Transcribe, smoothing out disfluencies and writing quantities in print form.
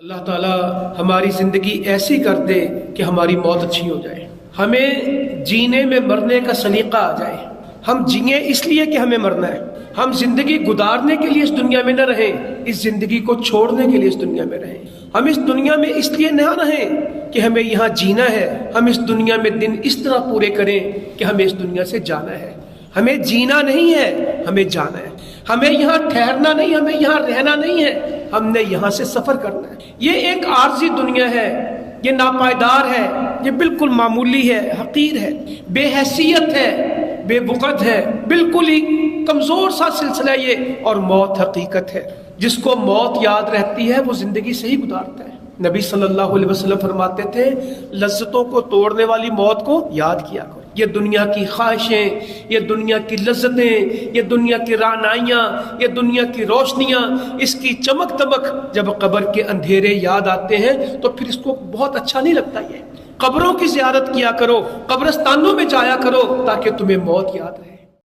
اللہ تعالیٰ ہماری زندگی ایسی کر دے کہ ہماری موت اچھی ہو جائے، ہمیں جینے میں مرنے کا سلیقہ آ جائے، ہم جئیں اس لیے کہ ہمیں مرنا ہے، ہم زندگی گزارنے کے لیے اس دنیا میں نہ رہیں، اس زندگی کو چھوڑنے کے لیے اس دنیا میں رہیں۔ ہم اس دنیا میں اس لیے نہ رہیں کہ ہمیں یہاں جینا ہے، ہم اس دنیا میں دن اس طرح پورے کریں کہ ہمیں اس دنیا سے جانا ہے۔ ہمیں جینا نہیں ہے، ہمیں جانا ہے۔ ہمیں یہاں ٹھہرنا نہیں، ہمیں یہاں رہنا نہیں ہے، ہم نے یہاں سے سفر کرنا ہے۔ یہ ایک عارضی دنیا ہے، یہ ناپائیدار ہے، یہ بالکل معمولی ہے، حقیر ہے، بے حیثیت ہے، بے بغد ہے، بالکل ہی کمزور سا سلسلہ یہ، اور موت حقیقت ہے۔ جس کو موت یاد رہتی ہے وہ زندگی صحیح گزارتا ہے۔ نبی صلی اللہ علیہ وسلم فرماتے تھے، لذتوں کو توڑنے والی موت کو یاد کیا کرو۔ یہ دنیا کی خواہشیں، یہ دنیا کی لذتیں، یہ دنیا کی رعنائیاں، یہ دنیا کی روشنیاں، اس کی چمک دمک جب قبر کے اندھیرے یاد آتے ہیں تو پھر اس کو بہت اچھا نہیں لگتا۔ یہ قبروں کی زیارت کیا کرو، قبرستانوں میں جایا کرو تاکہ تمہیں موت یاد رہے۔